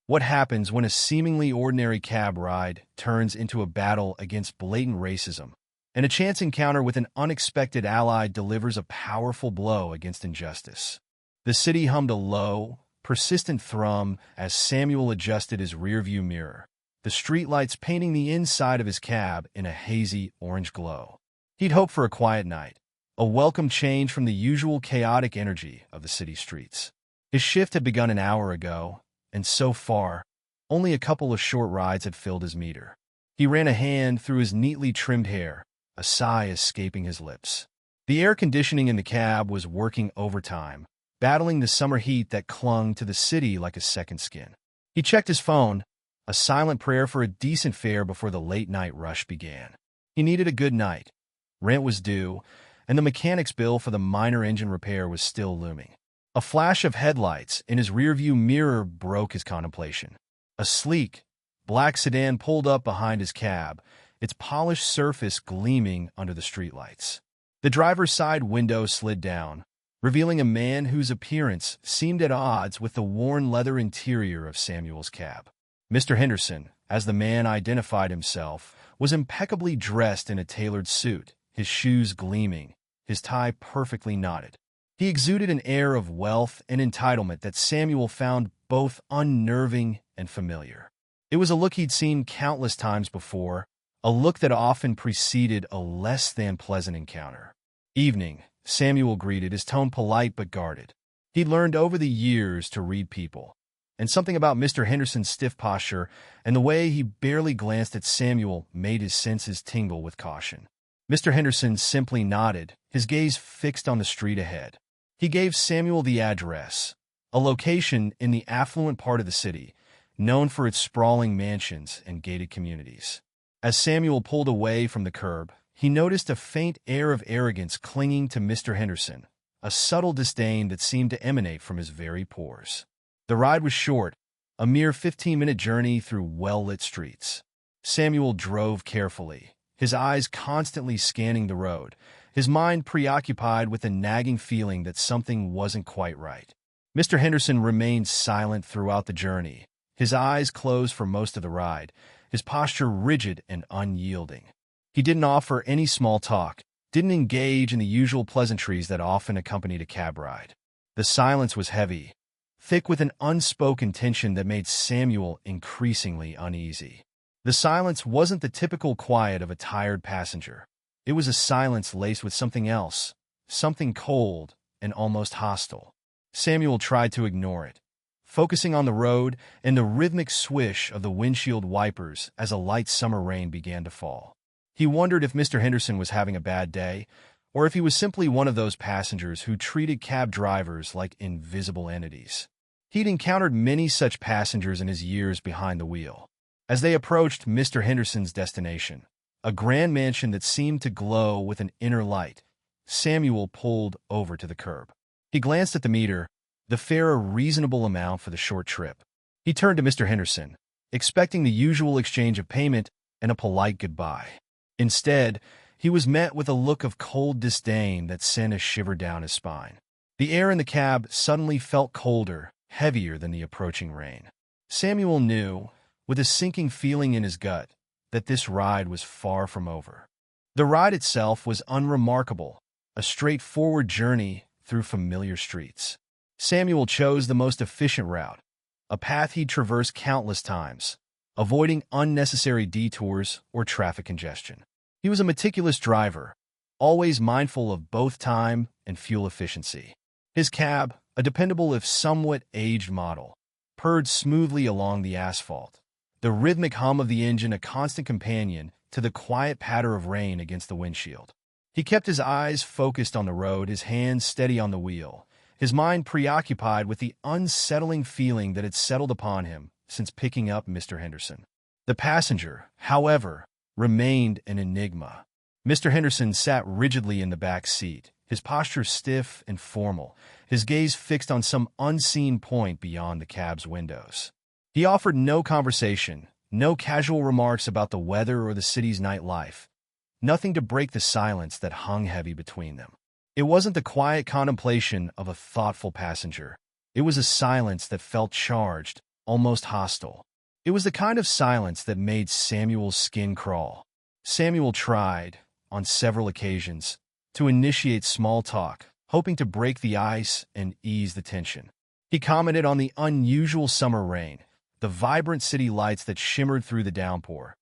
What happens when a seemingly ordinary cab ride turns into a battle against blatant racism, and a chance encounter with an unexpected ally delivers a powerful blow against injustice? The city hummed a low, persistent thrum as Samuel adjusted his rearview mirror, the streetlights painting the inside of his cab in a hazy orange glow. He'd hoped for a quiet night, a welcome change from the usual chaotic energy of the city streets. His shift had begun an hour ago, and so far, only a couple of short rides had filled his meter. He ran a hand through his neatly trimmed hair, a sigh escaping his lips. The air conditioning in the cab was working overtime, battling the summer heat that clung to the city like a second skin. He checked his phone, a silent prayer for a decent fare before the late-night rush began. He needed a good night. Rent was due, and the mechanic's bill for the minor engine repair was still looming. A flash of headlights in his rearview mirror broke his contemplation. A sleek, black sedan pulled up behind his cab, its polished surface gleaming under the streetlights. The driver's side window slid down, revealing a man whose appearance seemed at odds with the worn leather interior of Samuel's cab. Mr. Henderson, as the man identified himself, was impeccably dressed in a tailored suit, his shoes gleaming, his tie perfectly knotted. He exuded an air of wealth and entitlement that Samuel found both unnerving and familiar. It was a look he'd seen countless times before, a look that often preceded a less-than-pleasant encounter. "Evening," Samuel greeted, his tone polite but guarded. He'd learned over the years to read people, and something about Mr. Henderson's stiff posture and the way he barely glanced at Samuel made his senses tingle with caution. Mr. Henderson simply nodded, his gaze fixed on the street ahead. He gave Samuel the address, a location in the affluent part of the city, known for its sprawling mansions and gated communities. As Samuel pulled away from the curb, he noticed a faint air of arrogance clinging to Mr. Henderson, a subtle disdain that seemed to emanate from his very pores. The ride was short, a mere 15-minute journey through well-lit streets. Samuel drove carefully, his eyes constantly scanning the road, his mind preoccupied with a nagging feeling that something wasn't quite right. Mr. Henderson remained silent throughout the journey, his eyes closed for most of the ride, his posture rigid and unyielding. He didn't offer any small talk, didn't engage in the usual pleasantries that often accompanied a cab ride. The silence was heavy, thick with an unspoken tension that made Samuel increasingly uneasy. The silence wasn't the typical quiet of a tired passenger. It was a silence laced with something else, something cold and almost hostile. Samuel tried to ignore it, focusing on the road and the rhythmic swish of the windshield wipers as a light summer rain began to fall. He wondered if Mr. Henderson was having a bad day, or if he was simply one of those passengers who treated cab drivers like invisible entities. He'd encountered many such passengers in his years behind the wheel. As they approached Mr. Henderson's destination, a grand mansion that seemed to glow with an inner light, Samuel pulled over to the curb. He glanced at the meter, the fare a reasonable amount for the short trip. He turned to Mr. Henderson, expecting the usual exchange of payment and a polite goodbye. Instead, he was met with a look of cold disdain that sent a shiver down his spine. The air in the cab suddenly felt colder, heavier than the approaching rain. Samuel knew, with a sinking feeling in his gut, that this ride was far from over. The ride itself was unremarkable, a straightforward journey through familiar streets. Samuel chose the most efficient route, a path he'd traversed countless times, avoiding unnecessary detours or traffic congestion. He was a meticulous driver, always mindful of both time and fuel efficiency. His cab, a dependable if somewhat aged model, purred smoothly along the asphalt, the rhythmic hum of the engine a constant companion to the quiet patter of rain against the windshield. He kept his eyes focused on the road, his hands steady on the wheel, his mind preoccupied with the unsettling feeling that had settled upon him since picking up Mr. Henderson. The passenger, however, remained an enigma. Mr. Henderson sat rigidly in the back seat, his posture stiff and formal, his gaze fixed on some unseen point beyond the cab's windows. He offered no conversation, no casual remarks about the weather or the city's nightlife, nothing to break the silence that hung heavy between them. It wasn't the quiet contemplation of a thoughtful passenger. It was a silence that felt charged, almost hostile. It was the kind of silence that made Samuel's skin crawl. Samuel tried, on several occasions, to initiate small talk, hoping to break the ice and ease the tension. He commented on the unusual summer rain, the vibrant city lights that shimmered through the downpour,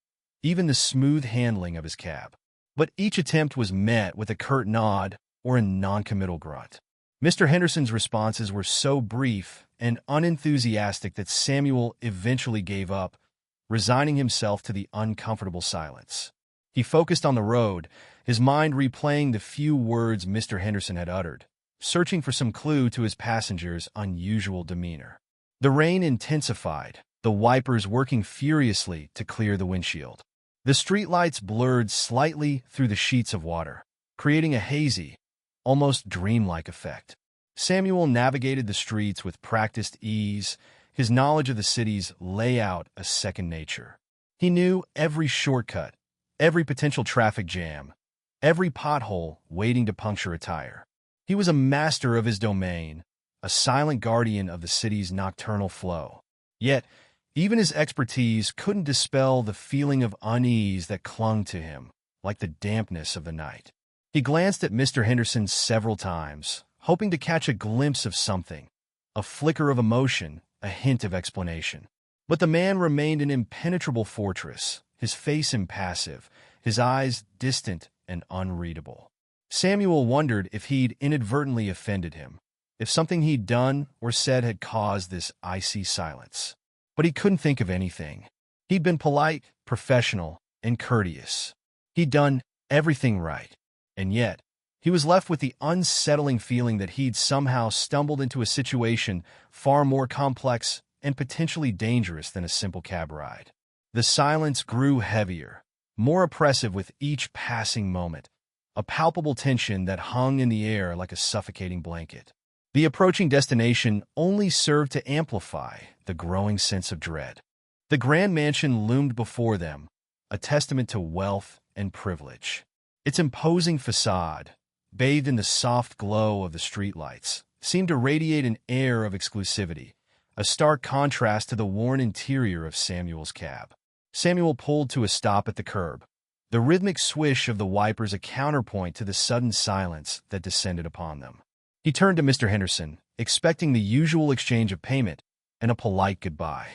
even the smooth handling of his cab. But each attempt was met with a curt nod or a noncommittal grunt. Mr. Henderson's responses were so brief and unenthusiastic that Samuel eventually gave up, resigning himself to the uncomfortable silence. He focused on the road, his mind replaying the few words Mr. Henderson had uttered, searching for some clue to his passenger's unusual demeanor. The rain intensified, the wipers working furiously to clear the windshield. The streetlights blurred slightly through the sheets of water, creating a hazy, almost dreamlike effect. Samuel navigated the streets with practiced ease, his knowledge of the city's layout a second nature. He knew every shortcut, every potential traffic jam, every pothole waiting to puncture a tire. He was a master of his domain, a silent guardian of the city's nocturnal flow. Yet, even his expertise couldn't dispel the feeling of unease that clung to him, like the dampness of the night. He glanced at Mr. Henderson several times, hoping to catch a glimpse of something, a flicker of emotion, a hint of explanation. But the man remained an impenetrable fortress, his face impassive, his eyes distant and unreadable. Samuel wondered if he'd inadvertently offended him, if something he'd done or said had caused this icy silence. But he couldn't think of anything. He'd been polite, professional, and courteous. He'd done everything right. And yet, he was left with the unsettling feeling that he'd somehow stumbled into a situation far more complex and potentially dangerous than a simple cab ride. The silence grew heavier, more oppressive with each passing moment, a palpable tension that hung in the air like a suffocating blanket. The approaching destination only served to amplify the growing sense of dread. The grand mansion loomed before them, a testament to wealth and privilege. Its imposing facade, bathed in the soft glow of the streetlights, seemed to radiate an air of exclusivity, a stark contrast to the worn interior of Samuel's cab. Samuel pulled to a stop at the curb, the rhythmic swish of the wipers a counterpoint to the sudden silence that descended upon them. He turned to Mr. Henderson, expecting the usual exchange of payment and a polite goodbye.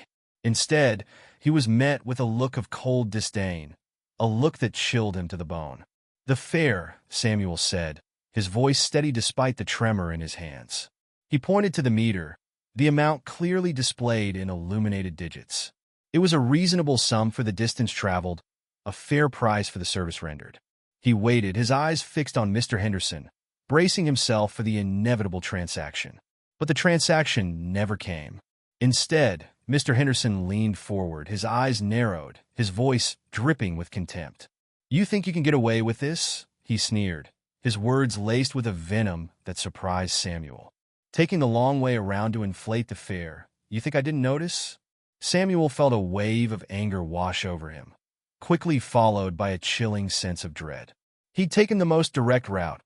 Instead, he was met with a look of cold disdain, a look that chilled him to the bone. "The fare," Samuel said, his voice steady despite the tremor in his hands. He pointed to the meter, the amount clearly displayed in illuminated digits. It was a reasonable sum for the distance traveled, a fair price for the service rendered. He waited, his eyes fixed on Mr. Henderson, bracing himself for the inevitable transaction. But the transaction never came. Instead, Mr. Henderson leaned forward, his eyes narrowed, his voice dripping with contempt. "You think you can get away with this?" he sneered, his words laced with a venom that surprised Samuel. "Taking the long way around to inflate the fare. You think I didn't notice?" Samuel felt a wave of anger wash over him, quickly followed by a chilling sense of dread. He'd taken the most direct route,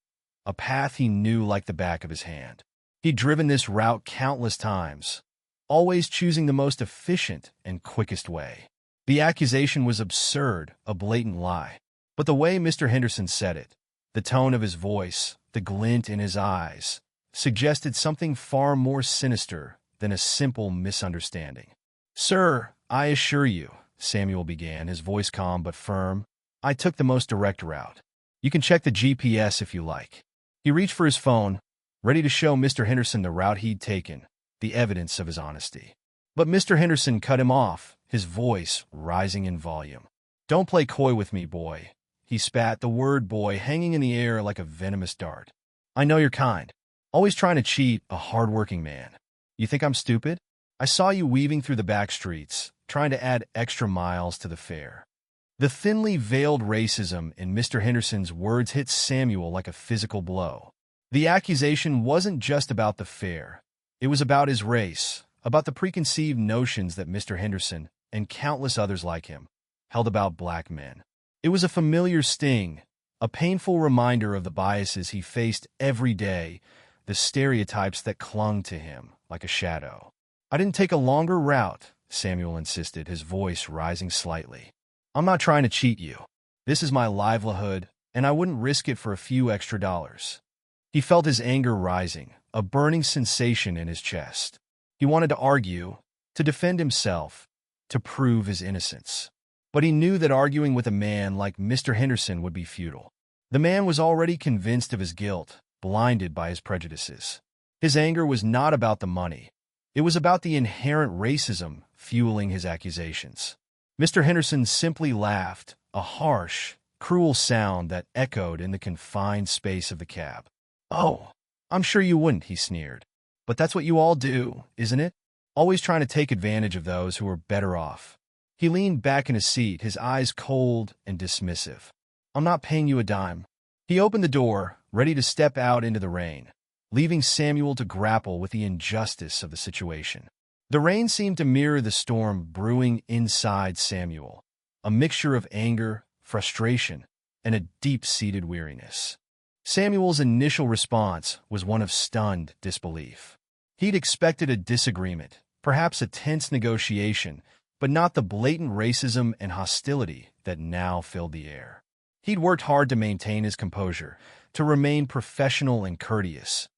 a path he knew like the back of his hand. He'd driven this route countless times, always choosing the most efficient and quickest way. The accusation was absurd, a blatant lie. But the way Mr. Henderson said it, the tone of his voice, the glint in his eyes, suggested something far more sinister than a simple misunderstanding. "Sir, I assure you," Samuel began, his voice calm but firm, "I took the most direct route. You can check the GPS if you like." He reached for his phone, ready to show Mr. Henderson the route he'd taken, the evidence of his honesty. But Mr. Henderson cut him off, his voice rising in volume. "Don't play coy with me, boy," he spat, the word boy hanging in the air like a venomous dart. "I know you're kind, always trying to cheat a hard-working man. You think I'm stupid? I saw you weaving through the back streets, trying to add extra miles to the fare." The thinly veiled racism in Mr. Henderson's words hit Samuel like a physical blow. The accusation wasn't just about the fare. It was about his race, about the preconceived notions that Mr. Henderson, and countless others like him, held about black men. It was a familiar sting, a painful reminder of the biases he faced every day, the stereotypes that clung to him like a shadow. "I didn't take a longer route," Samuel insisted, his voice rising slightly. "I'm not trying to cheat you. This is my livelihood, and I wouldn't risk it for a few extra dollars." He felt his anger rising, a burning sensation in his chest. He wanted to argue, to defend himself, to prove his innocence. But he knew that arguing with a man like Mr. Henderson would be futile. The man was already convinced of his guilt, blinded by his prejudices. His anger was not about the money. It was about the inherent racism fueling his accusations. Mr. Henderson simply laughed, a harsh, cruel sound that echoed in the confined space of the cab. "Oh, I'm sure you wouldn't," he sneered. "But that's what you all do, isn't it? Always trying to take advantage of those who are better off." He leaned back in his seat, his eyes cold and dismissive. "I'm not paying you a dime." He opened the door, ready to step out into the rain, leaving Samuel to grapple with the injustice of the situation. The rain seemed to mirror the storm brewing inside Samuel, a mixture of anger, frustration, and a deep-seated weariness. Samuel's initial response was one of stunned disbelief. He'd expected a disagreement, perhaps a tense negotiation, but not the blatant racism and hostility that now filled the air. He'd worked hard to maintain his composure, to remain professional and courteous,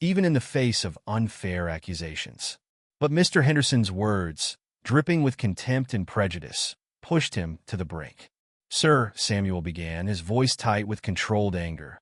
even in the face of unfair accusations. But Mr. Henderson's words, dripping with contempt and prejudice, pushed him to the brink. "Sir," Samuel began, his voice tight with controlled anger,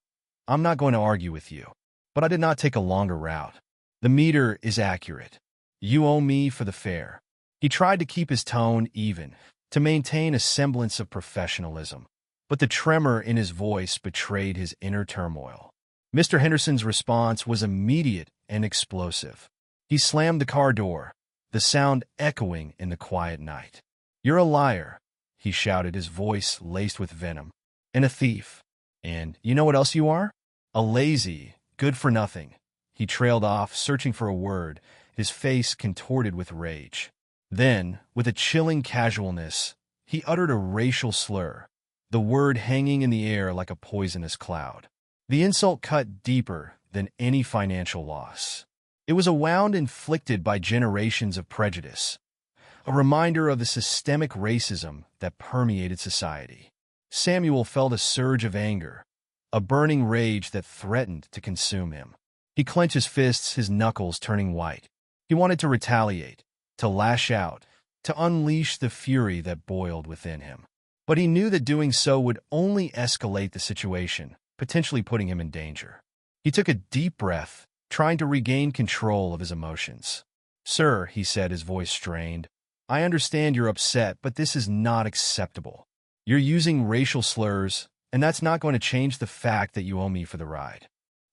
"I'm not going to argue with you, but I did not take a longer route. The meter is accurate. You owe me for the fare." He tried to keep his tone even, to maintain a semblance of professionalism, but the tremor in his voice betrayed his inner turmoil. Mr. Henderson's response was immediate and explosive. He slammed the car door, the sound echoing in the quiet night. "You're a liar," he shouted, his voice laced with venom, "and a thief. And you know what else you are? A lazy, good-for-nothing." He trailed off, searching for a word, his face contorted with rage. Then, with a chilling casualness, he uttered a racial slur, the word hanging in the air like a poisonous cloud. The insult cut deeper than any financial loss. It was a wound inflicted by generations of prejudice, a reminder of the systemic racism that permeated society. Samuel felt a surge of anger, a burning rage that threatened to consume him. He clenched his fists, his knuckles turning white. He wanted to retaliate, to lash out, to unleash the fury that boiled within him. But he knew that doing so would only escalate the situation, potentially putting him in danger. He took a deep breath, trying to regain control of his emotions. "Sir," he said, his voice strained, "I understand you're upset, but this is not acceptable. You're using racial slurs, and that's not going to change the fact that you owe me for the ride."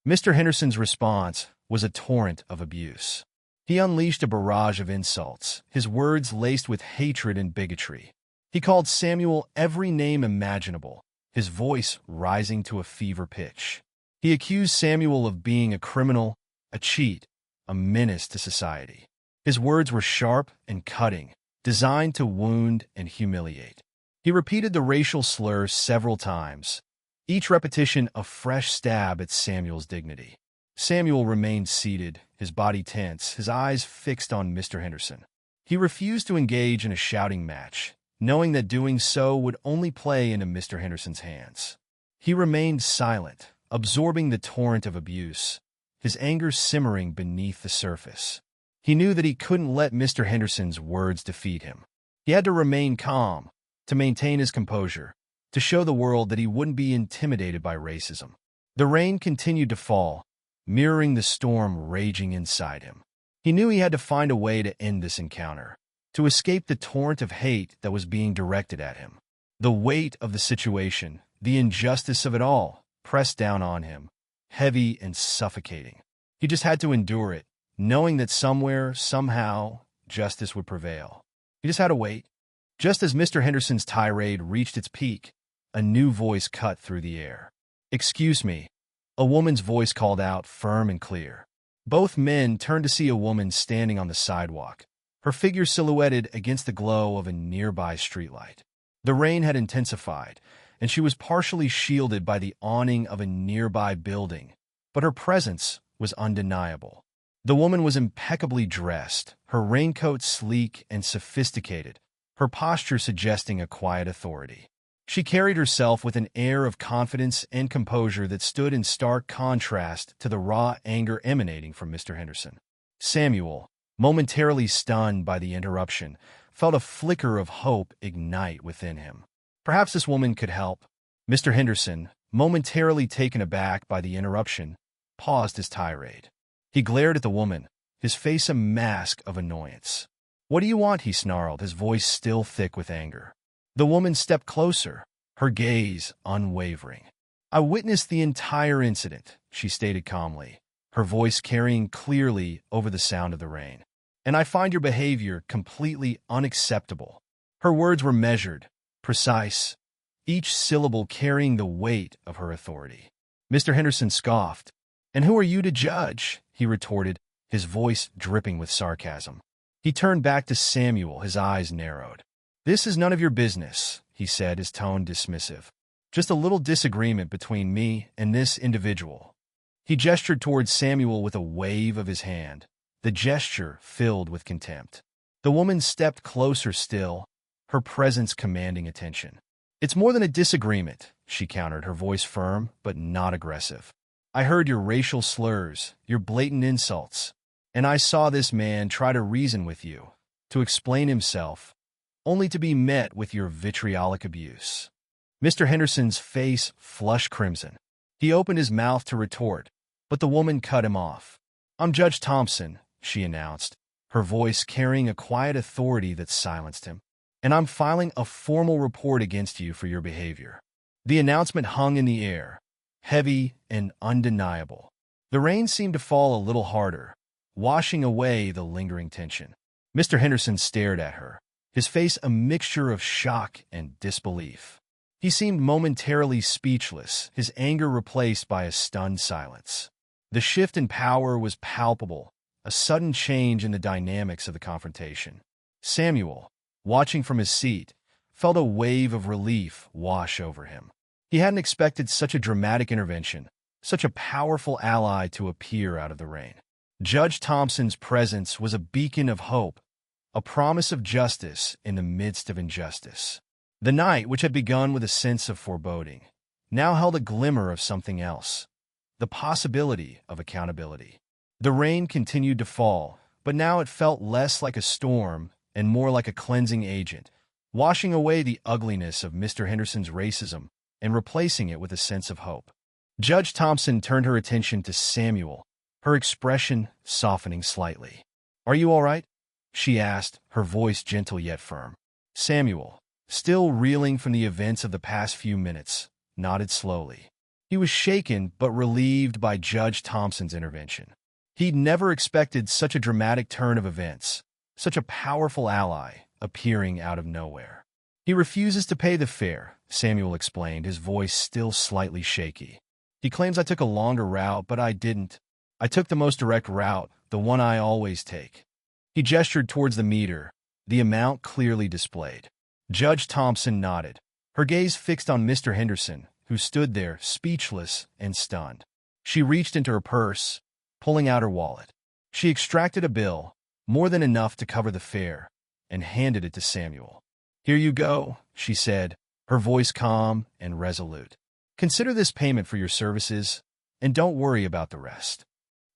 Mr. Henderson's response was a torrent of abuse. He unleashed a barrage of insults, his words laced with hatred and bigotry. He called Samuel every name imaginable, his voice rising to a fever pitch. He accused Samuel of being a criminal, a cheat, a menace to society. His words were sharp and cutting, designed to wound and humiliate. He repeated the racial slurs several times, each repetition a fresh stab at Samuel's dignity. Samuel remained seated, his body tense, his eyes fixed on Mr. Henderson. He refused to engage in a shouting match, knowing that doing so would only play into Mr. Henderson's hands. He remained silent, absorbing the torrent of abuse, his anger simmering beneath the surface. He knew that he couldn't let Mr. Henderson's words defeat him. He had to remain calm, to maintain his composure, to show the world that he wouldn't be intimidated by racism. The rain continued to fall, mirroring the storm raging inside him. He knew he had to find a way to end this encounter, to escape the torrent of hate that was being directed at him. The weight of the situation, the injustice of it all, pressed down on him, heavy and suffocating. He just had to endure it, knowing that somewhere, somehow, justice would prevail. He just had to wait. Just as Mr. Henderson's tirade reached its peak, a new voice cut through the air. "Excuse me," a woman's voice called out, firm and clear. Both men turned to see a woman standing on the sidewalk, her figure silhouetted against the glow of a nearby streetlight. The rain had intensified, and she was partially shielded by the awning of a nearby building, but her presence was undeniable. The woman was impeccably dressed, her raincoat sleek and sophisticated, her posture suggesting a quiet authority. She carried herself with an air of confidence and composure that stood in stark contrast to the raw anger emanating from Mr. Henderson. Samuel, momentarily stunned by the interruption, felt a flicker of hope ignite within him. Perhaps this woman could help. Mr. Henderson, momentarily taken aback by the interruption, paused his tirade. He glared at the woman, his face a mask of annoyance. "What do you want?" he snarled, his voice still thick with anger. The woman stepped closer, her gaze unwavering. "I witnessed the entire incident," she stated calmly, her voice carrying clearly over the sound of the rain. "And I find your behavior completely unacceptable." Her words were measured, precise, each syllable carrying the weight of her authority. Mr. Henderson scoffed. "And who are you to judge?" he retorted, his voice dripping with sarcasm. He turned back to Samuel, his eyes narrowed. "This is none of your business," he said, his tone dismissive. "Just a little disagreement between me and this individual." He gestured towards Samuel with a wave of his hand, the gesture filled with contempt. The woman stepped closer still, her presence commanding attention. "It's more than a disagreement," she countered, her voice firm but not aggressive. "I heard your racial slurs, your blatant insults, and I saw this man try to reason with you, to explain himself, only to be met with your vitriolic abuse." Mr. Henderson's face flushed crimson. He opened his mouth to retort, but the woman cut him off. "I'm Judge Thompson," she announced, her voice carrying a quiet authority that silenced him. "And I'm filing a formal report against you for your behavior." The announcement hung in the air, heavy and undeniable. The rain seemed to fall a little harder, washing away the lingering tension. Mr. Henderson stared at her, his face a mixture of shock and disbelief. He seemed momentarily speechless, his anger replaced by a stunned silence. The shift in power was palpable, a sudden change in the dynamics of the confrontation. Samuel, watching from his seat, felt a wave of relief wash over him. He hadn't expected such a dramatic intervention, such a powerful ally to appear out of the rain. Judge Thompson's presence was a beacon of hope, a promise of justice in the midst of injustice. The night, which had begun with a sense of foreboding, now held a glimmer of something else, the possibility of accountability. The rain continued to fall, but now it felt less like a storm and more like a cleansing agent, washing away the ugliness of Mr. Henderson's racism and replacing it with a sense of hope. Judge Thompson turned her attention to Samuel, her expression softening slightly. "Are you all right?" she asked, her voice gentle yet firm. Samuel, still reeling from the events of the past few minutes, nodded slowly. He was shaken but relieved by Judge Thompson's intervention. He'd never expected such a dramatic turn of events, such a powerful ally appearing out of nowhere. "He refuses to pay the fare," Samuel explained, his voice still slightly shaky. "He claims I took a longer route, but I didn't. I took the most direct route, the one I always take." He gestured towards the meter, the amount clearly displayed. Judge Thompson nodded, her gaze fixed on Mr. Henderson, who stood there, speechless and stunned. She reached into her purse, pulling out her wallet. She extracted a bill, more than enough to cover the fare, and handed it to Samuel. "Here you go," she said, her voice calm and resolute. "Consider this payment for your services, and don't worry about the rest."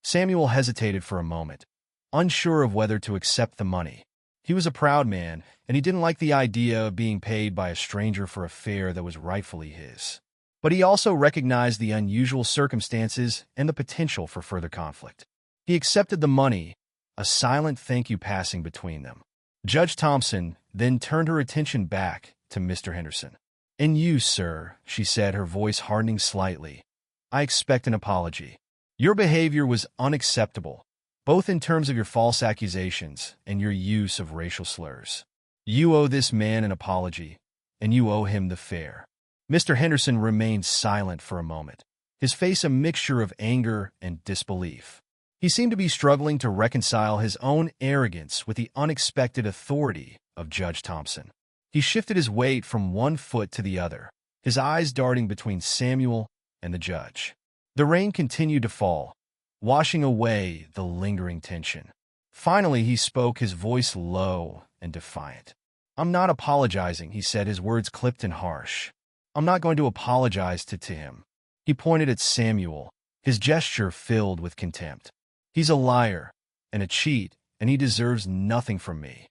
Samuel hesitated for a moment, unsure of whether to accept the money. He was a proud man, and he didn't like the idea of being paid by a stranger for a fare that was rightfully his. But he also recognized the unusual circumstances and the potential for further conflict. He accepted the money, a silent thank you passing between them. Judge Thompson then turned her attention back to Mr. Henderson. "And you, sir," she said, her voice hardening slightly, "I expect an apology. Your behavior was unacceptable, both in terms of your false accusations and your use of racial slurs. You owe this man an apology, and you owe him the fare." Mr. Henderson remained silent for a moment, his face a mixture of anger and disbelief. He seemed to be struggling to reconcile his own arrogance with the unexpected authority of Judge Thompson. He shifted his weight from one foot to the other, his eyes darting between Samuel and the judge. The rain continued to fall, washing away the lingering tension. Finally, he spoke, his voice low and defiant. "I'm not apologizing," he said, his words clipped and harsh. "I'm not going to apologize to him." He pointed at Samuel, his gesture filled with contempt. "He's a liar and a cheat, and he deserves nothing from me."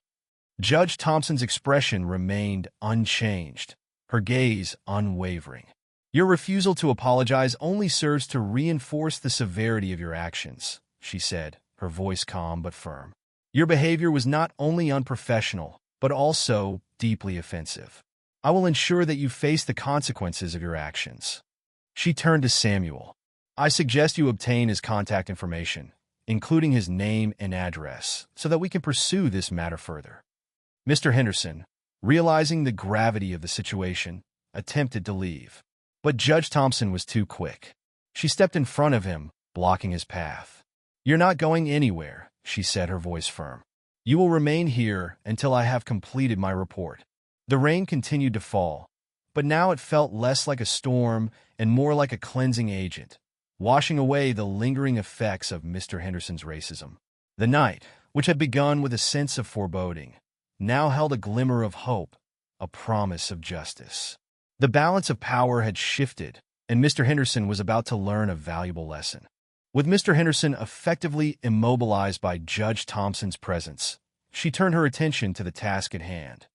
Judge Thompson's expression remained unchanged, her gaze unwavering. "Your refusal to apologize only serves to reinforce the severity of your actions," she said, her voice calm but firm. "Your behavior was not only unprofessional, but also deeply offensive. I will ensure that you face the consequences of your actions." She turned to Samuel. "I suggest you obtain his contact information, including his name and address, so that we can pursue this matter further." Mr. Henderson, realizing the gravity of the situation, attempted to leave. But Judge Thompson was too quick. She stepped in front of him, blocking his path. "You're not going anywhere," she said, her voice firm. "You will remain here until I have completed my report." The rain continued to fall, but now it felt less like a storm and more like a cleansing agent, washing away the lingering effects of Mr. Henderson's racism. The night, which had begun with a sense of foreboding, now held a glimmer of hope, a promise of justice. The balance of power had shifted, and Mr. Henderson was about to learn a valuable lesson. With Mr. Henderson effectively immobilized by Judge Thompson's presence, she turned her attention to the task at hand,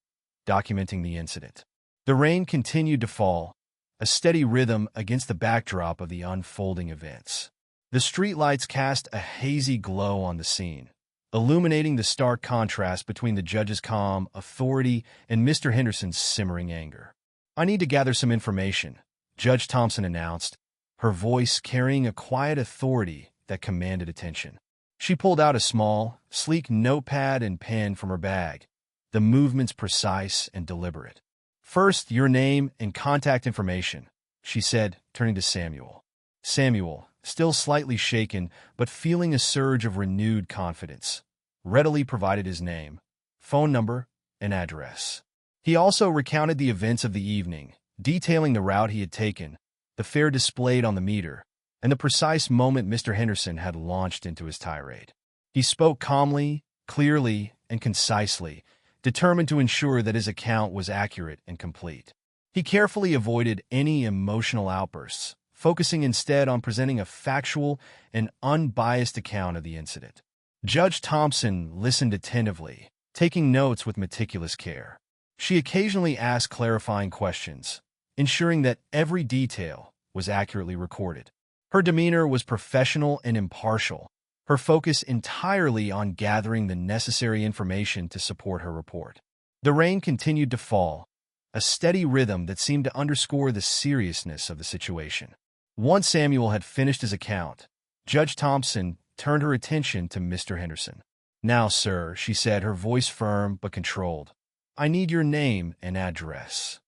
documenting the incident. The rain continued to fall, a steady rhythm against the backdrop of the unfolding events. The streetlights cast a hazy glow on the scene, illuminating the stark contrast between the judge's calm authority and Mr. Henderson's simmering anger. "I need to gather some information," Judge Thompson announced, her voice carrying a quiet authority that commanded attention. She pulled out a small, sleek notepad and pen from her bag, the movements precise and deliberate. "First, your name and contact information," she said, turning to Samuel. Samuel, still slightly shaken but feeling a surge of renewed confidence, readily provided his name, phone number, and address. He also recounted the events of the evening, detailing the route he had taken, the fare displayed on the meter, and the precise moment Mr. Henderson had launched into his tirade. He spoke calmly, clearly, and concisely, determined to ensure that his account was accurate and complete. He carefully avoided any emotional outbursts, focusing instead on presenting a factual and unbiased account of the incident. Judge Thompson listened attentively, taking notes with meticulous care. She occasionally asked clarifying questions, ensuring that every detail was accurately recorded. Her demeanor was professional and impartial, her focus entirely on gathering the necessary information to support her report. The rain continued to fall, a steady rhythm that seemed to underscore the seriousness of the situation. Once Samuel had finished his account, Judge Thompson turned her attention to Mr. Henderson. "Now, sir," she said, her voice firm but controlled, "I need your name and address."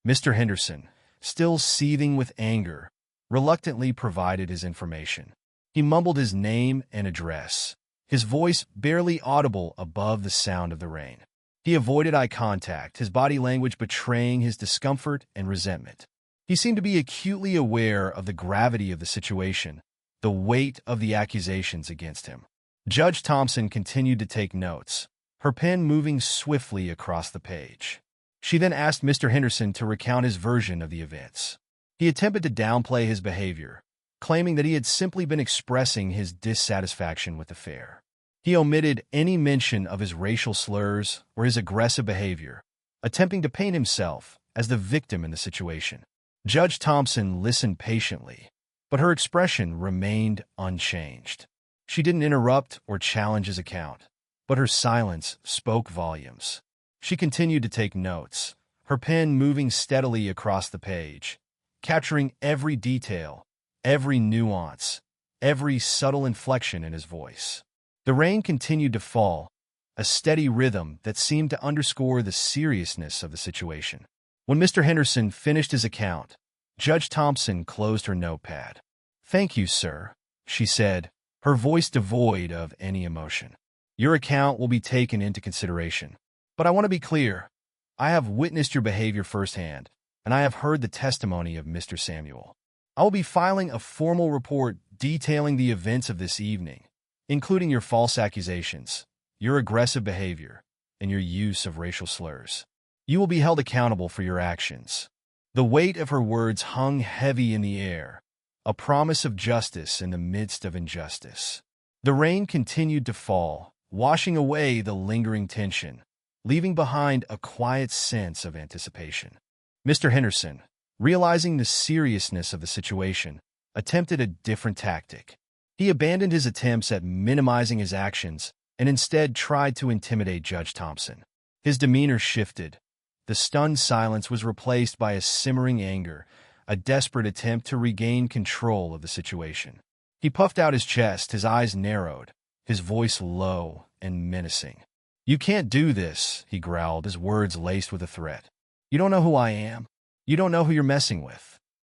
Mr. Henderson, still seething with anger, reluctantly provided his information. He mumbled his name and address, his voice barely audible above the sound of the rain. He avoided eye contact, his body language betraying his discomfort and resentment. He seemed to be acutely aware of the gravity of the situation, the weight of the accusations against him. Judge Thompson continued to take notes, her pen moving swiftly across the page. She then asked Mr. Henderson to recount his version of the events. He attempted to downplay his behavior, claiming that he had simply been expressing his dissatisfaction with the fare. He omitted any mention of his racial slurs or his aggressive behavior, attempting to paint himself as the victim in the situation. Judge Thompson listened patiently, but her expression remained unchanged. She didn't interrupt or challenge his account, but her silence spoke volumes. She continued to take notes, her pen moving steadily across the page, capturing every detail, every nuance, every subtle inflection in his voice. The rain continued to fall, a steady rhythm that seemed to underscore the seriousness of the situation. When Mr. Henderson finished his account, Judge Thompson closed her notepad. "Thank you, sir," she said, her voice devoid of any emotion. "Your account will be taken into consideration. But I want to be clear. I have witnessed your behavior firsthand, and I have heard the testimony of Mr. Samuel. I will be filing a formal report detailing the events of this evening, including your false accusations, your aggressive behavior, and your use of racial slurs. You will be held accountable for your actions." The weight of her words hung heavy in the air, a promise of justice in the midst of injustice. The rain continued to fall, washing away the lingering tension, leaving behind a quiet sense of anticipation. Mr. Henderson, realizing the seriousness of the situation, attempted a different tactic. He abandoned his attempts at minimizing his actions and instead tried to intimidate Judge Thompson. His demeanor shifted. The stunned silence was replaced by a simmering anger, a desperate attempt to regain control of the situation. He puffed out his chest, his eyes narrowed, his voice low and menacing. "You can't do this," he growled, his words laced with a threat. "You don't know who I am. You don't know who you're messing with."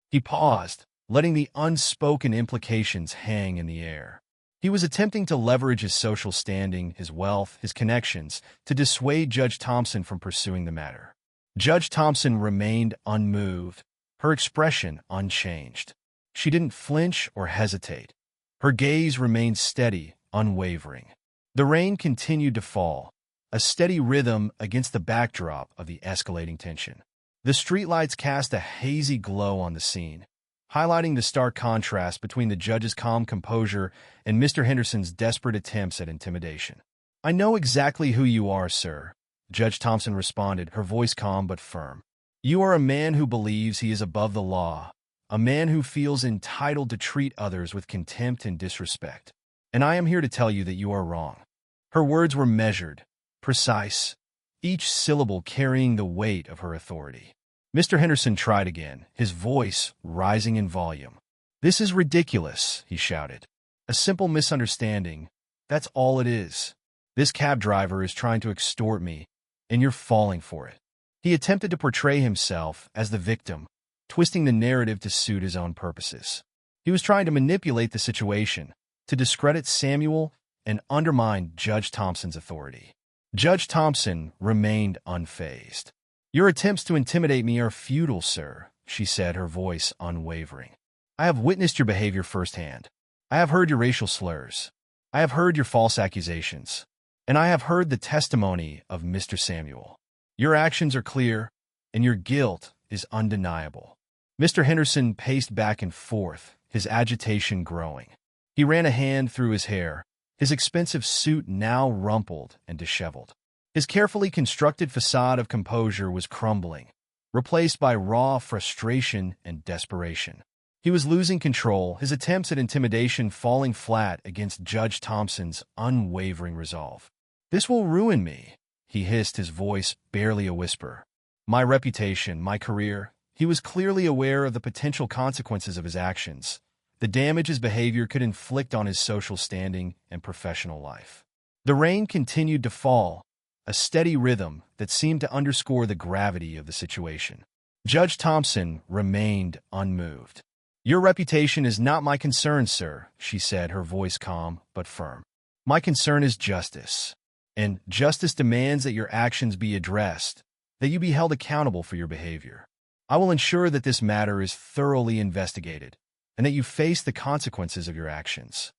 He paused, letting the unspoken implications hang in the air. He was attempting to leverage his social standing, his wealth, his connections, to dissuade Judge Thompson from pursuing the matter. Judge Thompson remained unmoved, her expression unchanged. She didn't flinch or hesitate. Her gaze remained steady, unwavering. The rain continued to fall, a steady rhythm against the backdrop of the escalating tension. The streetlights cast a hazy glow on the scene, highlighting the stark contrast between the judge's calm composure and Mr. Henderson's desperate attempts at intimidation. "I know exactly who you are, sir," Judge Thompson responded, her voice calm but firm. "You are a man who believes he is above the law, a man who feels entitled to treat others with contempt and disrespect. And I am here to tell you that you are wrong." Her words were measured, precise, each syllable carrying the weight of her authority. Mr. Henderson tried again, his voice rising in volume. "This is ridiculous," he shouted. "A simple misunderstanding. That's all it is. This cab driver is trying to extort me, and you're falling for it." He attempted to portray himself as the victim, twisting the narrative to suit his own purposes. He was trying to manipulate the situation, to discredit Samuel and undermine Judge Thompson's authority. Judge Thompson remained unfazed. "Your attempts to intimidate me are futile, sir," she said, her voice unwavering. "I have witnessed your behavior firsthand. I have heard your racial slurs. I have heard your false accusations. And I have heard the testimony of Mr. Samuel. Your actions are clear, and your guilt is undeniable." Mr. Henderson paced back and forth, his agitation growing. He ran a hand through his hair, his expensive suit now rumpled and disheveled. His carefully constructed facade of composure was crumbling, replaced by raw frustration and desperation. He was losing control, his attempts at intimidation falling flat against Judge Thompson's unwavering resolve. "This will ruin me," he hissed, his voice barely a whisper. "My reputation, my career." He was clearly aware of the potential consequences of his actions, the damage his behavior could inflict on his social standing and professional life. The rain continued to fall, a steady rhythm that seemed to underscore the gravity of the situation. Judge Thompson remained unmoved. "Your reputation is not my concern, sir," she said, her voice calm but firm. "My concern is justice. And justice demands that your actions be addressed, that you be held accountable for your behavior. I will ensure that this matter is thoroughly investigated, and that you face the consequences of your actions."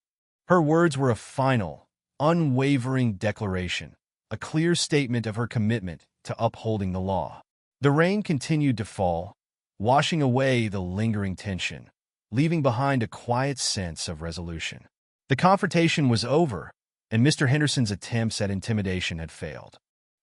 Her words were a final, unwavering declaration, a clear statement of her commitment to upholding the law. The rain continued to fall, washing away the lingering tension, leaving behind a quiet sense of resolution. The confrontation was over, and Mr. Henderson's attempts at intimidation had failed.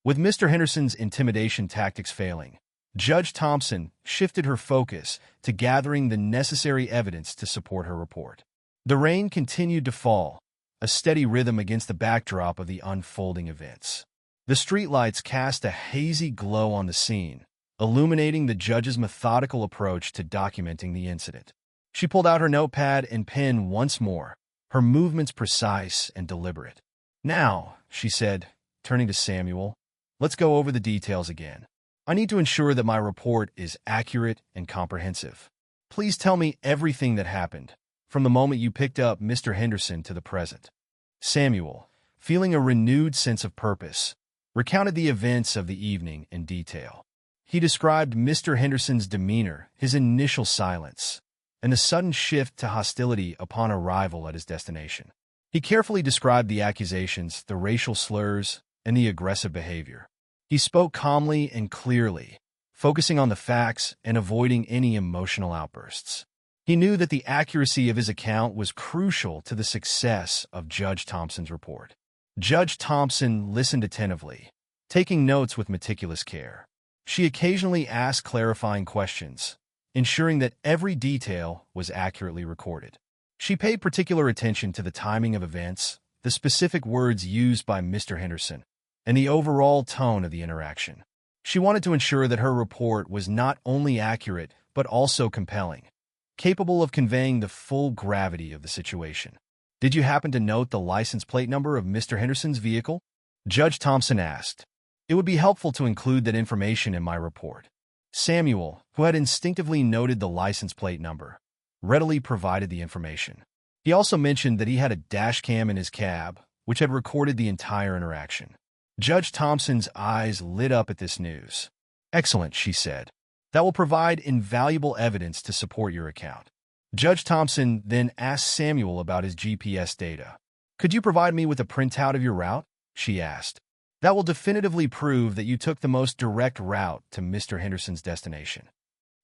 With Mr. Henderson's intimidation tactics failing, Judge Thompson shifted her focus to gathering the necessary evidence to support her report. The rain continued to fall, a steady rhythm against the backdrop of the unfolding events. The streetlights cast a hazy glow on the scene, illuminating the judge's methodical approach to documenting the incident. She pulled out her notepad and pen once more, her movements precise and deliberate. "Now," she said, turning to Samuel, "let's go over the details again. I need to ensure that my report is accurate and comprehensive. Please tell me everything that happened, from the moment you picked up Mr. Henderson to the present." Samuel, feeling a renewed sense of purpose, recounted the events of the evening in detail. He described Mr. Henderson's demeanor, his initial silence, and the sudden shift to hostility upon arrival at his destination. He carefully described the accusations, the racial slurs, and the aggressive behavior. He spoke calmly and clearly, focusing on the facts and avoiding any emotional outbursts. He knew that the accuracy of his account was crucial to the success of Judge Thompson's report. Judge Thompson listened attentively, taking notes with meticulous care. She occasionally asked clarifying questions, ensuring that every detail was accurately recorded. She paid particular attention to the timing of events, the specific words used by Mr. Henderson, and the overall tone of the interaction. She wanted to ensure that her report was not only accurate but also compelling, capable of conveying the full gravity of the situation. "Did you happen to note the license plate number of Mr. Henderson's vehicle?" Judge Thompson asked. "It would be helpful to include that information in my report." Samuel, who had instinctively noted the license plate number, readily provided the information. He also mentioned that he had a dash cam in his cab, which had recorded the entire interaction. Judge Thompson's eyes lit up at this news. "Excellent," she said. "That will provide invaluable evidence to support your account." Judge Thompson then asked Samuel about his GPS data. "Could you provide me with a printout of your route?" she asked. "That will definitively prove that you took the most direct route to Mr. Henderson's destination."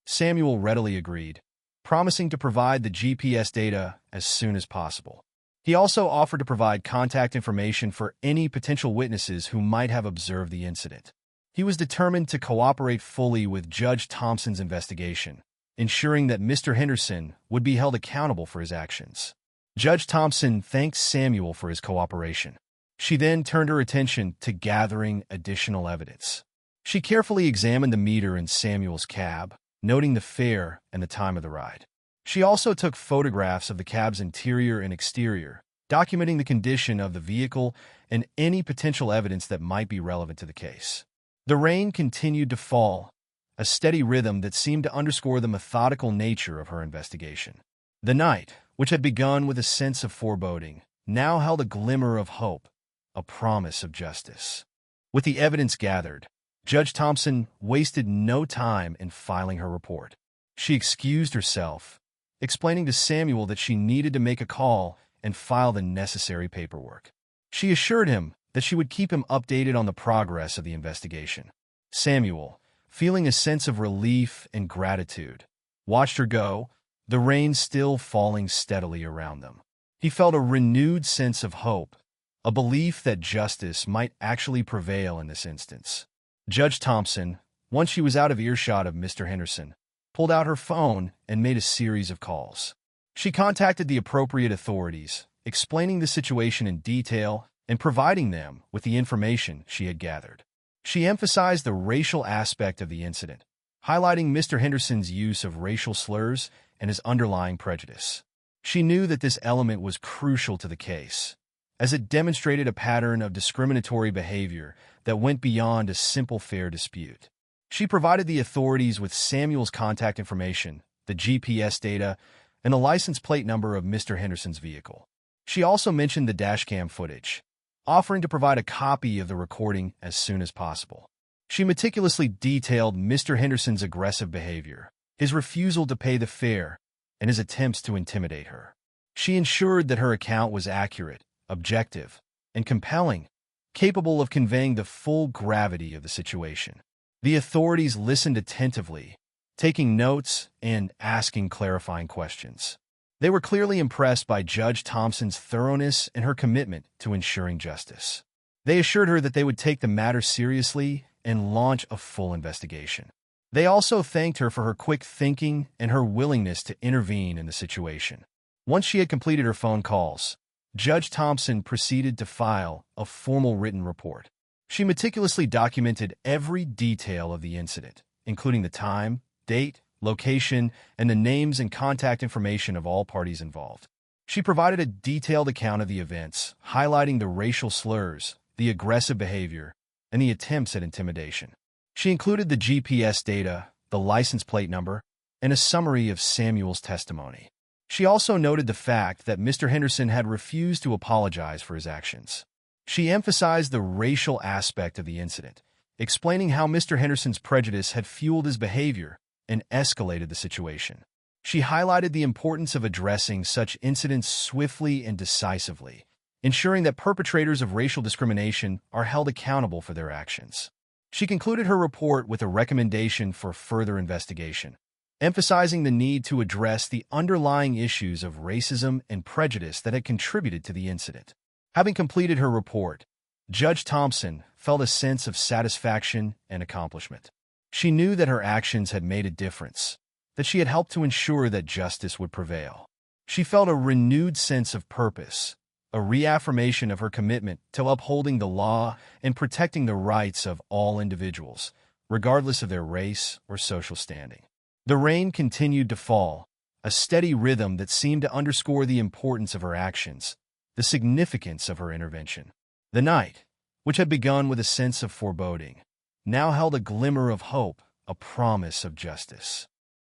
Samuel readily agreed, promising to provide the GPS data as soon as possible. He also offered to provide contact information for any potential witnesses who might have observed the incident. He was determined to cooperate fully with Judge Thompson's investigation, ensuring that Mr. Henderson would be held accountable for his actions. Judge Thompson thanked Samuel for his cooperation. She then turned her attention to gathering additional evidence. She carefully examined the meter in Samuel's cab, noting the fare and the time of the ride. She also took photographs of the cab's interior and exterior, documenting the condition of the vehicle and any potential evidence that might be relevant to the case. The rain continued to fall, a steady rhythm that seemed to underscore the methodical nature of her investigation. The night, which had begun with a sense of foreboding, now held a glimmer of hope, a promise of justice. With the evidence gathered, Judge Thompson wasted no time in filing her report. She excused herself, explaining to Samuel that she needed to make a call and file the necessary paperwork. She assured him that she would keep him updated on the progress of the investigation. Samuel, feeling a sense of relief and gratitude, watched her go, the rain still falling steadily around them. He felt a renewed sense of hope, a belief that justice might actually prevail in this instance. Judge Thompson, once she was out of earshot of Mr. Henderson, pulled out her phone and made a series of calls. She contacted the appropriate authorities, explaining the situation in detail and providing them with the information she had gathered. She emphasized the racial aspect of the incident, highlighting Mr. Henderson's use of racial slurs and his underlying prejudice. She knew that this element was crucial to the case, as it demonstrated a pattern of discriminatory behavior that went beyond a simple fare dispute. She provided the authorities with Samuel's contact information, the GPS data, and the license plate number of Mr. Henderson's vehicle. She also mentioned the dashcam footage, offering to provide a copy of the recording as soon as possible. She meticulously detailed Mr. Henderson's aggressive behavior, his refusal to pay the fare, and his attempts to intimidate her. She ensured that her account was accurate, objective, and compelling, capable of conveying the full gravity of the situation. The authorities listened attentively, taking notes and asking clarifying questions. They were clearly impressed by Judge Thompson's thoroughness and her commitment to ensuring justice. They assured her that they would take the matter seriously and launch a full investigation. They also thanked her for her quick thinking and her willingness to intervene in the situation. Once she had completed her phone calls, Judge Thompson proceeded to file a formal written report. She meticulously documented every detail of the incident, including the time, date, location, and the names and contact information of all parties involved. She provided a detailed account of the events, highlighting the racial slurs, the aggressive behavior, and the attempts at intimidation. She included the GPS data, the license plate number, and a summary of Samuel's testimony. She also noted the fact that Mr. Henderson had refused to apologize for his actions. She emphasized the racial aspect of the incident, explaining how Mr. Henderson's prejudice had fueled his behavior and escalated the situation. She highlighted the importance of addressing such incidents swiftly and decisively, ensuring that perpetrators of racial discrimination are held accountable for their actions. She concluded her report with a recommendation for further investigation, emphasizing the need to address the underlying issues of racism and prejudice that had contributed to the incident. Having completed her report, Judge Thompson felt a sense of satisfaction and accomplishment. She knew that her actions had made a difference, that she had helped to ensure that justice would prevail. She felt a renewed sense of purpose, a reaffirmation of her commitment to upholding the law and protecting the rights of all individuals, regardless of their race or social standing. The rain continued to fall, a steady rhythm that seemed to underscore the importance of her actions, the significance of her intervention. The night, which had begun with a sense of foreboding, now held a glimmer of hope, a promise of justice.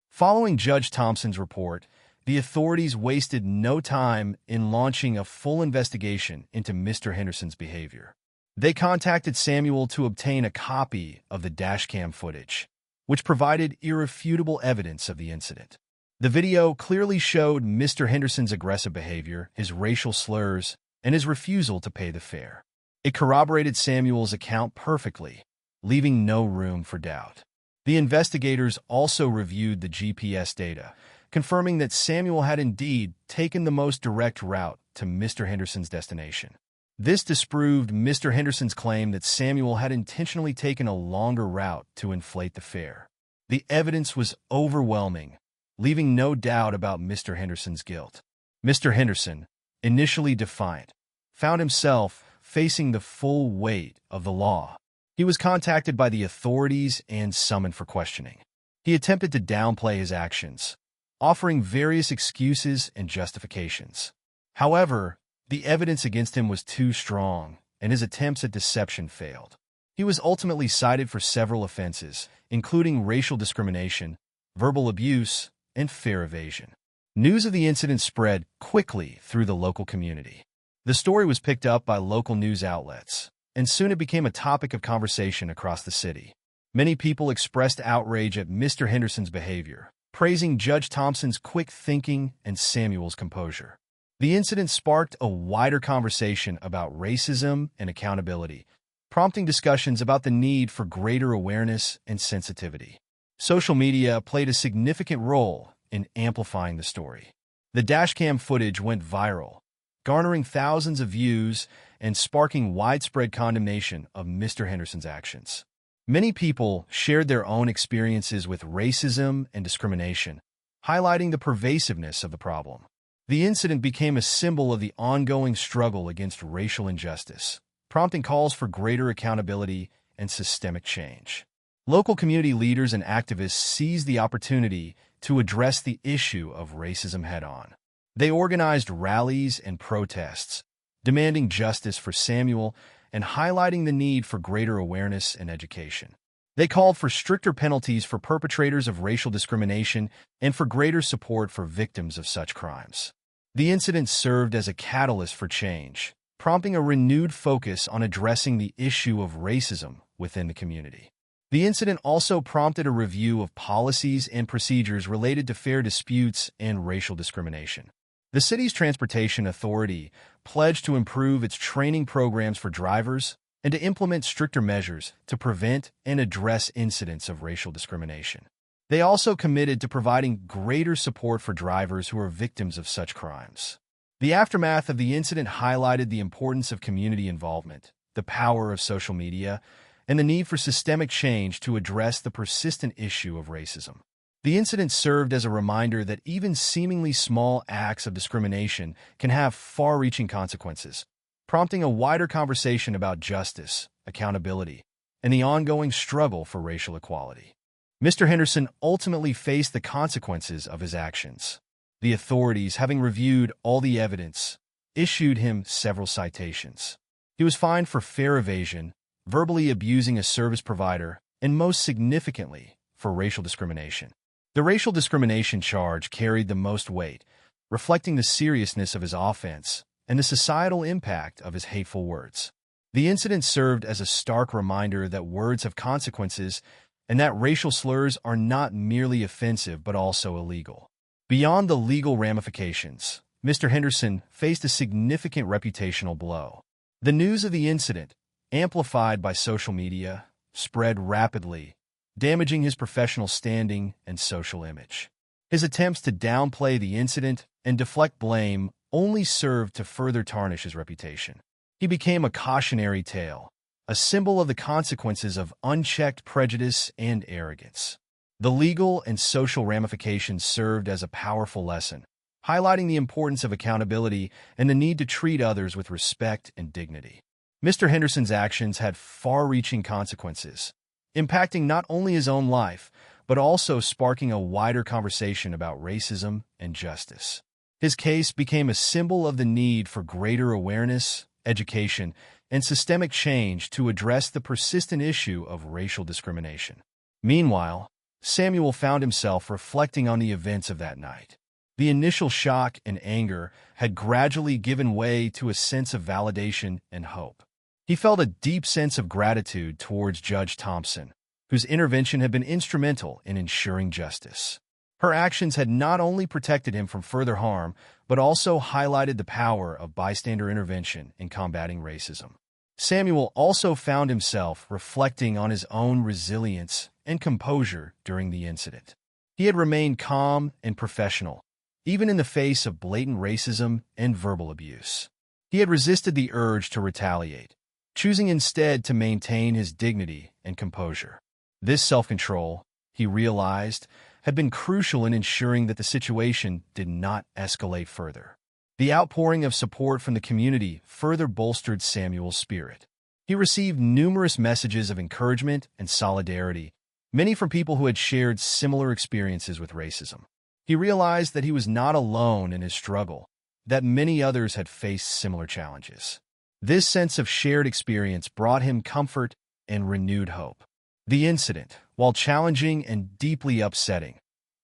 Following Judge Thompson's report, the authorities wasted no time in launching a full investigation into Mr. Henderson's behavior. They contacted Samuel to obtain a copy of the dashcam footage, which provided irrefutable evidence of the incident. The video clearly showed Mr. Henderson's aggressive behavior, his racial slurs, and his refusal to pay the fare. It corroborated Samuel's account perfectly, leaving no room for doubt. The investigators also reviewed the GPS data, confirming that Samuel had indeed taken the most direct route to Mr. Henderson's destination. This disproved Mr. Henderson's claim that Samuel had intentionally taken a longer route to inflate the fare. The evidence was overwhelming, leaving no doubt about Mr. Henderson's guilt. Mr. Henderson, initially defiant, found himself facing the full weight of the law. He was contacted by the authorities and summoned for questioning. He attempted to downplay his actions, offering various excuses and justifications. However, the evidence against him was too strong, and his attempts at deception failed. He was ultimately cited for several offenses, including racial discrimination, verbal abuse, and fare evasion. News of the incident spread quickly through the local community. The story was picked up by local news outlets, and soon it became a topic of conversation across the city. Many people expressed outrage at Mr. Henderson's behavior, praising Judge Thompson's quick thinking and Samuel's composure. The incident sparked a wider conversation about racism and accountability, prompting discussions about the need for greater awareness and sensitivity. Social media played a significant role in amplifying the story. The dashcam footage went viral, garnering thousands of views and sparking widespread condemnation of Mr. Henderson's actions. Many people shared their own experiences with racism and discrimination, highlighting the pervasiveness of the problem. The incident became a symbol of the ongoing struggle against racial injustice, prompting calls for greater accountability and systemic change. Local community leaders and activists seized the opportunity to address the issue of racism head-on. They organized rallies and protests, demanding justice for Samuel and highlighting the need for greater awareness and education. They called for stricter penalties for perpetrators of racial discrimination and for greater support for victims of such crimes. The incident served as a catalyst for change, prompting a renewed focus on addressing the issue of racism within the community. The incident also prompted a review of policies and procedures related to fare disputes and racial discrimination. The city's transportation authority pledged to improve its training programs for drivers and to implement stricter measures to prevent and address incidents of racial discrimination. They also committed to providing greater support for drivers who are victims of such crimes. The aftermath of the incident highlighted the importance of community involvement, the power of social media, and the need for systemic change to address the persistent issue of racism. The incident served as a reminder that even seemingly small acts of discrimination can have far-reaching consequences, prompting a wider conversation about justice, accountability, and the ongoing struggle for racial equality. Mr. Henderson ultimately faced the consequences of his actions. The authorities, having reviewed all the evidence, issued him several citations. He was fined for fare evasion, verbally abusing a service provider, and most significantly, for racial discrimination. The racial discrimination charge carried the most weight, reflecting the seriousness of his offense and the societal impact of his hateful words. The incident served as a stark reminder that words have consequences and that racial slurs are not merely offensive but also illegal. Beyond the legal ramifications, Mr. Henderson faced a significant reputational blow. The news of the incident, amplified by social media, spread rapidly, damaging his professional standing and social image. His attempts to downplay the incident and deflect blame only served to further tarnish his reputation. He became a cautionary tale, a symbol of the consequences of unchecked prejudice and arrogance. The legal and social ramifications served as a powerful lesson, highlighting the importance of accountability and the need to treat others with respect and dignity. Mr. Henderson's actions had far-reaching consequences, impacting not only his own life, but also sparking a wider conversation about racism and justice. His case became a symbol of the need for greater awareness, education, and systemic change to address the persistent issue of racial discrimination. Meanwhile, Samuel found himself reflecting on the events of that night. The initial shock and anger had gradually given way to a sense of validation and hope. He felt a deep sense of gratitude towards Judge Thompson, whose intervention had been instrumental in ensuring justice. Her actions had not only protected him from further harm, but also highlighted the power of bystander intervention in combating racism. Samuel also found himself reflecting on his own resilience and composure during the incident. He had remained calm and professional, even in the face of blatant racism and verbal abuse. He had resisted the urge to retaliate, choosing instead to maintain his dignity and composure. This self-control, he realized, had been crucial in ensuring that the situation did not escalate further. The outpouring of support from the community further bolstered Samuel's spirit. He received numerous messages of encouragement and solidarity, many from people who had shared similar experiences with racism. He realized that he was not alone in his struggle, that many others had faced similar challenges. This sense of shared experience brought him comfort and renewed hope. The incident, while challenging and deeply upsetting,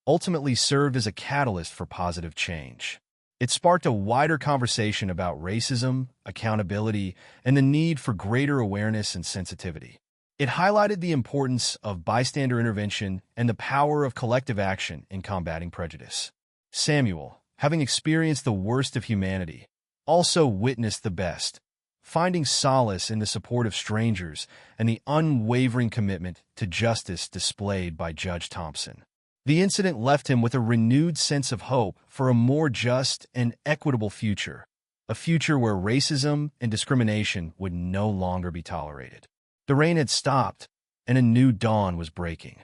ultimately served as a catalyst for positive change. It sparked a wider conversation about racism, accountability, and the need for greater awareness and sensitivity. It highlighted the importance of bystander intervention and the power of collective action in combating prejudice. Samuel, having experienced the worst of humanity, also witnessed the best, finding solace in the support of strangers and the unwavering commitment to justice displayed by Judge Thompson. The incident left him with a renewed sense of hope for a more just and equitable future, a future where racism and discrimination would no longer be tolerated. The rain had stopped, and a new dawn was breaking.